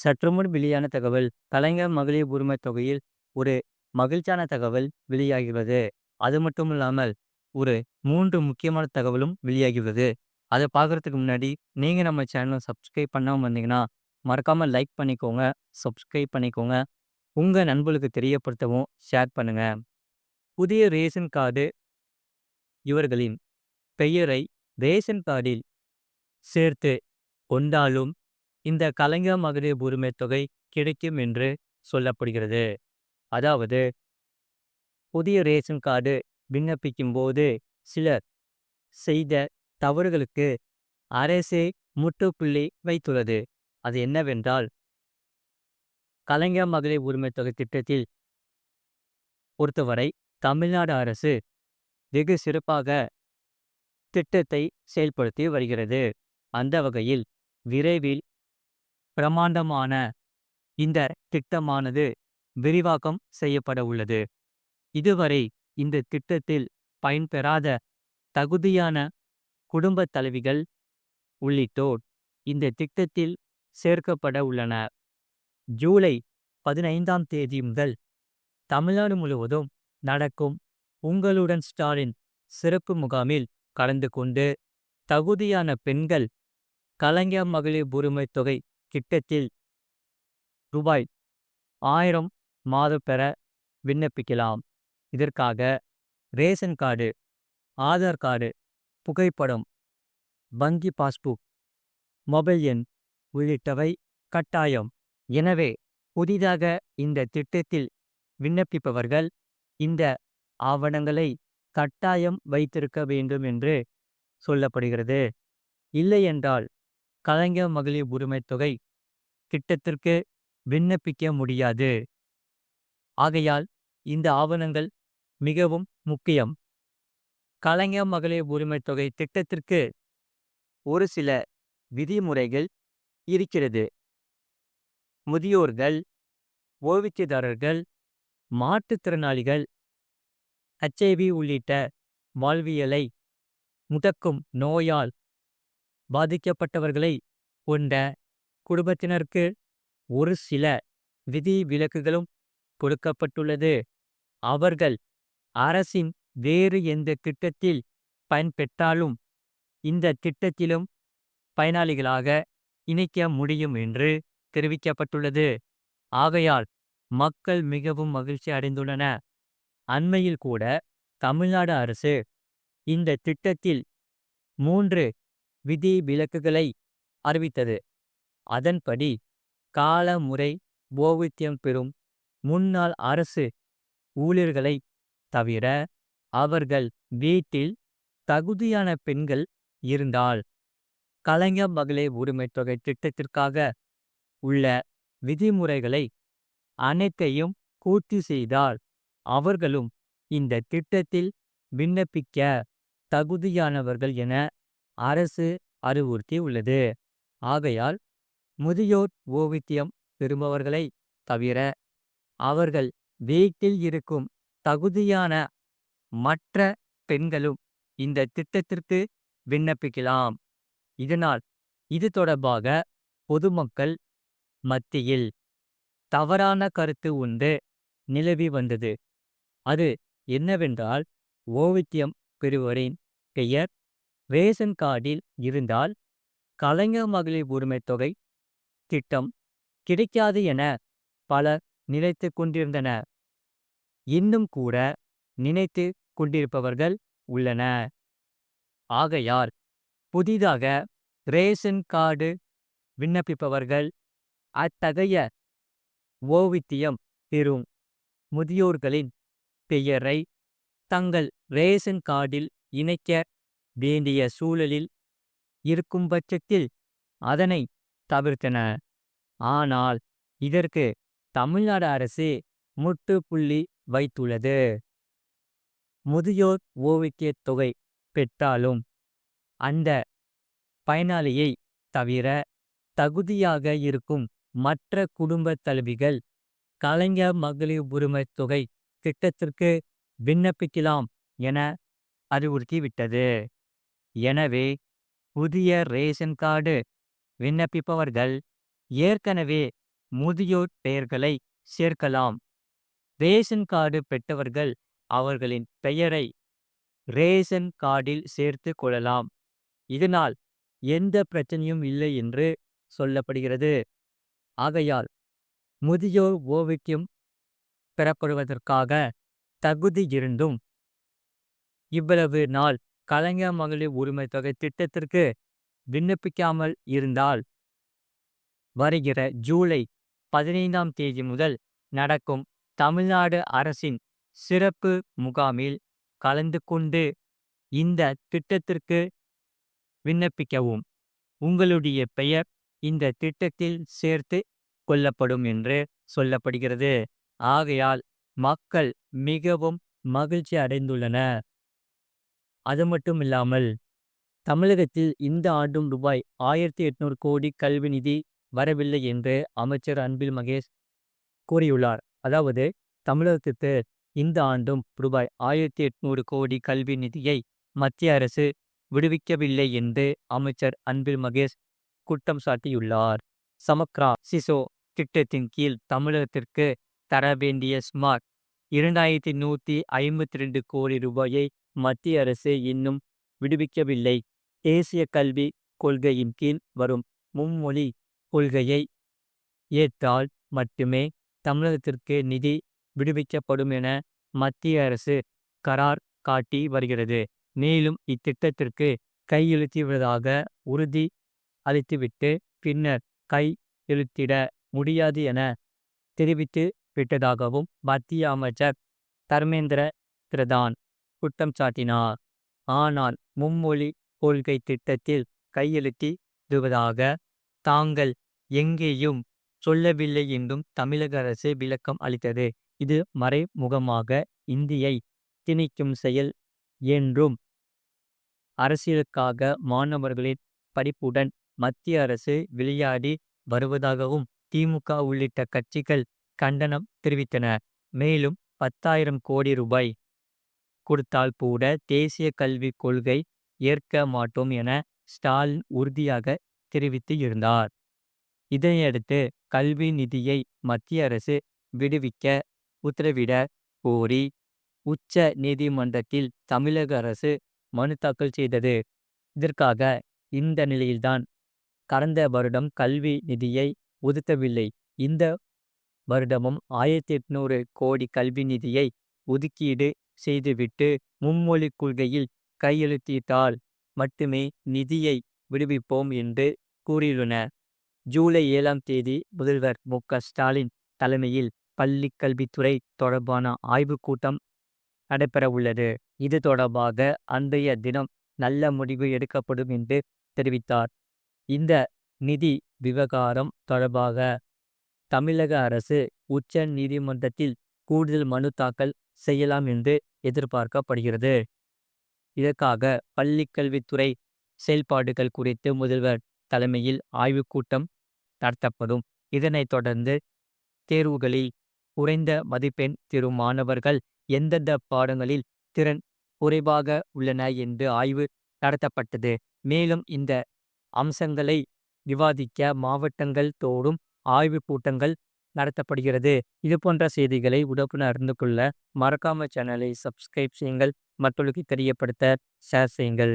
சற்றுமுன் வெளியான தகவல் கலைஞர் மகளிர் உரிமைத் தொகையில் ஒரு மகிழ்ச்சியான தகவல் வெளியாகிறது. அது மட்டும் இல்லாமல் ஒரு 3 முக்கியமான தகவலும் வெளியாகிறது. அதை பார்க்கறதுக்கு முன்னாடி நீங்க நம்ம சேனலை சப்ஸ்கிரைப் பண்ணாம இருந்தீங்கன்னா, மறக்காம லைக் பண்ணிக்கோங்க, சப்ஸ்கிரைப் பண்ணிக்கோங்க. உங்க நண்பர்களுக்கு தெரியப்படுத்தவும் ஷேர் பண்ணுங்க. புதிய ரேஷன் கார்டு இவர்களின் பெயரை ரேஷன் கார்டில் சேர்த்து கொண்டாலும் இந்த கலைஞர் மகளிர் உரிமைத் தொகை கிடைக்கும் என்று சொல்லப்படுகிறது. அதாவது புதிய ரேஷன் கார்டு விண்ணப்பிக்கும் போது சிலர் செய்த தவறுகளுக்கு அரசே முற்றுப்புள்ளி வைத்துள்ளது. அது என்னவென்றால், கலைஞர் மகளிர் உரிமைத் தொகை திட்டத்தில் பொறுத்தவரை தமிழ்நாடு அரசு வெகு சிறப்பாக திட்டத்தை செயல்படுத்தி வருகிறது. அந்த வகையில் விரைவில் பிரமாண்டமான இந்த திட்டமானது விரிவாக்கம் செய்யப்பட உள்ளது. இதுவரை இந்த திட்டத்தில் பயன்பெறாத தகுதியான குடும்ப தலைவிகள் உள்ளிட்டோர் இந்த திட்டத்தில் சேர்க்கப்பட உள்ளனர். ஜூலை 15ஆம் தேதி முதல் தமிழ்நாடு முழுவதும் நடக்கும் உங்களுடன் ஸ்டாலின் சிறப்பு முகாமில் கலந்து கொண்டு தகுதியான பெண்கள் கலைஞர் மகளிர் உரிமைத் தொகை திட்டத்தில் ரூபாய் 1000 மாதம் பெற விண்ணப்பிக்கலாம். இதற்காக ரேஷன் கார்டு, ஆதார் கார்டு, புகைப்படம், வங்கி பாஸ்புக், மொபைல் எண் உள்ளிட்டவை கட்டாயம். எனவே புதிதாக இந்த திட்டத்தில் விண்ணப்பிப்பவர்கள் இந்த ஆவணங்களை கட்டாயம் வைத்திருக்க வேண்டும் என்று சொல்லப்படுகிறது. இல்லையென்றால் கலைஞர் மகளிர் உரிமைத் தொகை திட்டத்திற்கு விண்ணப்பிக்க முடியாது. ஆகையால் இந்த ஆவணங்கள் மிகவும் முக்கியம். கலைஞர் மகளிர் உரிமைத் தொகை திட்டத்திற்கு ஒரு சில விதிமுறைகள் இருக்கிறது. முதியோர்கள், ஓய்வூதியதாரர்கள், மாற்றுத்திறனாளிகள், HIV உள்ளிட்ட வாழ்வியலை முடக்கும் நோயால் பாதிக்கப்பட்டவர்களை கொண்ட குடும்பத்தினருக்கு ஒரு சில விதி விலக்குகளும் கொடுக்கப்பட்டுள்ளது. அவர்கள் அரசின் வேறு எந்த திட்டத்தில் பயன்பெற்றாலும் இந்த திட்டத்திலும் பயனாளிகளாக இணைக்க முடியும் என்று தெரிவிக்கப்பட்டுள்ளது. ஆகையால் மக்கள் மிகவும் மகிழ்ச்சி அடைந்துள்ளனர். அண்மையில் கூட தமிழ்நாடு அரசு இந்த திட்டத்தில் 3 விதி விலக்குகளை அறிவித்தது. அதன்படி காலமுறை ஓய்வூதியம் பெறும் முன்னாள் அரசு ஊழியர்களை தவிர அவர்கள் வீட்டில் தகுதியான பெண்கள் இருந்தால் கலைஞர் மகளிர் உரிமைத் தொகை திட்டத்திற்காக உள்ள விதிமுறைகளை அனைத்தையும் பூர்த்தி செய்தால் அவர்களும் இந்த திட்டத்தில் விண்ணப்பிக்க தகுதியானவர்கள் என அரசு அறிவுறுத்தி உள்ளது. ஆகையால் முதியோர் ஓய்வூதியம் பெறுபவர்களை தவிர அவர்கள் வீட்டில் இருக்கும் தகுதியான மற்ற பெண்களும் இந்த திட்டத்திற்கு விண்ணப்பிக்கலாம். இதனால் இது தொடர்பாக பொதுமக்கள் மத்தியில் தவறான கருத்து ஒன்று நிலவி வந்தது. அது என்னவென்றால், ஓய்வூதியம் பெறுவோரின் பெயர் ரேஷன் கார்டில் இருந்தால் கலைஞர் மகளிர் உரிமைத் தொகை திட்டம் கிடைக்காது என பலர் நினைத்து கொண்டிருந்தனர். இன்னும் கூட நினைத்து கொண்டிருப்பவர்கள் உள்ளனர். ஆகையால் புதிதாக ரேஷன் கார்டு விண்ணப்பிப்பவர்கள் அத்தகைய ஓய்வூதியம் பெறும் முதியோர்களின் பெயரை தங்கள் ரேஷன் கார்டில் இணைக்க வேண்டிய சூழலில் இருக்கும் பட்சத்தில் அதனை தவிர்த்தனர். ஆனால் இதற்கு தமிழ்நாடு அரசு முற்றுப்புள்ளி வைத்துள்ளது. முதியோர் ஓய்வூதியத் தொகை பெற்றாலும் அந்த பயனாளியை தவிர தகுதியாக இருக்கும் மற்ற குடும்ப தலைவிகள் கலைஞர் மகளிர் உரிமைத் தொகை திட்டத்திற்கு விண்ணப்பிக்கலாம் என அறிவுறுத்திவிட்டது. எனவே புதிய ரேஷன் கார்டு விண்ணப்பிப்பவர்கள் ஏற்கனவே முதியோர் பெயர்களை சேர்க்கலாம். ரேஷன் கார்டு பெற்றவர்கள் அவர்களின் பெயரை ரேஷன் கார்டில் சேர்த்து கொள்ளலாம். இதனால் எந்த பிரச்சனையும் இல்லை என்று சொல்லப்படுகிறது. ஆகையால் முதியோர் ஓய்வூதியம் பெறப்படுவதற்காக தகுதி இருந்தும் இவ்வளவு நாள் கலைஞர் மகளிர் உரிமை தொகை திட்டத்திற்கு விண்ணப்பிக்காமல் இருந்தால் வருகிற ஜூலை 15ஆம் தேதி முதல் நடக்கும் தமிழ்நாடு அரசின் சிறப்பு முகாமில் கலந்து கொண்டு இந்த திட்டத்திற்கு விண்ணப்பிக்கவும். உங்களுடைய பெயர் இந்த திட்டத்தில் சேர்த்து கொள்ளப்படும் என்று சொல்லப்படுகிறது. ஆகையால் மக்கள் மிகவும் மகிழ்ச்சி அடைந்துள்ளனர். அது மட்டும் இல்லாமல் தமிழகத்தில் இந்த ஆண்டும் ரூபாய் 1800 கோடி கல்வி நிதி வரவில்லை என்று அமைச்சர் அன்பில் மகேஷ் கூறியுள்ளார். அதாவது தமிழகத்திற்கு இந்த ஆண்டும் ரூபாய் 1800 கோடி கல்வி நிதியை மத்திய அரசு விடுவிக்கவில்லை என்று அமைச்சர் அன்பில் மகேஷ் குற்றம் சாட்டியுள்ளார். சமக்ரா சிசோ திட்டத்தின் கீழ் தமிழகத்திற்கு தர வேண்டிய சுமார் 2152 கோடி ரூபாயை மத்திய அரசு இன்னும் விடுவிக்கவில்லை. தேசிய கல்வி கொள்கையின் கீழ் வரும் மும்மொழி கொள்கையை ஏற்றால் மட்டுமே தமிழகத்திற்கு நிதி விடுவிக்கப்படும் என மத்திய அரசு கரார் காட்டி வருகிறது. மேலும் இத்திட்டத்திற்கு கையெழுத்திடுவதாக உறுதி அளித்துவிட்டு பின்னர் கையெழுத்திட முடியாது என தெரிவித்து விட்டதாகவும் மத்திய அமைச்சர் தர்மேந்திர பிரதான் குற்றம் சாட்டினார். ஆனால் மும்மொழி கொள்கை திட்டத்தில் கையெழுத்திடுவதாக தாங்கள் எங்கேயும் சொல்லவில்லை என்றும் தமிழக அரசு விளக்கம் அளித்தது. இது மறைமுகமாக இந்தியை திணிக்கும் செயல் என்றும் அரசியலுக்காக மாணவர்களின் படிப்புடன் மத்திய அரசு விளையாடி வருவதாகவும் திமுக உள்ளிட்ட கட்சிகள் கண்டனம் தெரிவித்தன. மேலும் 10,000 கோடி ரூபாய் கொடுத்தால் கூட தேசிய கல்விக் கொள்கை ஏற்க மாட்டோம் என ஸ்டாலின் உறுதியாக தெரிவித்து இருந்தார். இதனையடுத்து கல்வி நிதியை மத்திய அரசு விடுவிக்க உத்தரவிட கோரி உச்ச நீதிமன்றத்தில் தமிழக அரசு மனு தாக்கல் செய்தது. இதற்காக இந்த நிலையில்தான் கடந்த வருடம் கல்வி நிதியை ஒதுக்கவில்லை. இந்த வருடமும் 1800 கோடி கல்வி நிதியை ஒதுக்கீடு செய்துவிட்டு மும்மொழி கொள்கையில் கையெழுத்திட்டால் மட்டுமே நிதியை விடுவிப்போம் என்று கூறியுள்ளனர். ஜூலை 7ஆம் தேதி முதல்வர் மு.க.ஸ்டாலின் தலைமையில் பள்ளி கல்வித்துறை தொடர்பான ஆய்வுக் கூட்டம் நடைபெறவுள்ளது. இது தொடர்பாக அன்றைய தினம் நல்ல முடிவு எடுக்கப்படும் என்று தெரிவித்தார். இந்த நிதி விவகாரம் தொடர்பாக தமிழக அரசு உச்ச நீதிமன்றத்தில் கூடுதல் மனு தாக்கல் செய்யலாம் என்று எதிர்பார்க்கப்படுகிறது. இதற்காக பள்ளிக்கல்வித்துறை செயல்பாடுகள் குறித்து முதல்வர் தலைமையில் ஆய்வுக் கூட்டம் நடத்தப்படும். இதனைத் தொடர்ந்து தேர்வுகளில் குறைந்த மதிப்பெண் பெறும் மாணவர்கள் எந்தெந்த பாடங்களில் திறன் குறைவாக உள்ளன என்று ஆய்வு நடத்தப்பட்டது. மேலும் இந்த அம்சங்களை விவாதிக்க மாவட்டங்கள் தோறும் ஆய்வுக் கூட்டங்கள் நடத்தப்படுகிறது. இதுபோன்ற செய்திகளை உடனுக்குடன் அறிந்து கொள்ள மறக்காம சேனலை சப்ஸ்கிரைப் செய்யுங்கள். மற்றவர்களுக்கு தெரியப்படுத்த ஷேர் செய்யுங்கள்.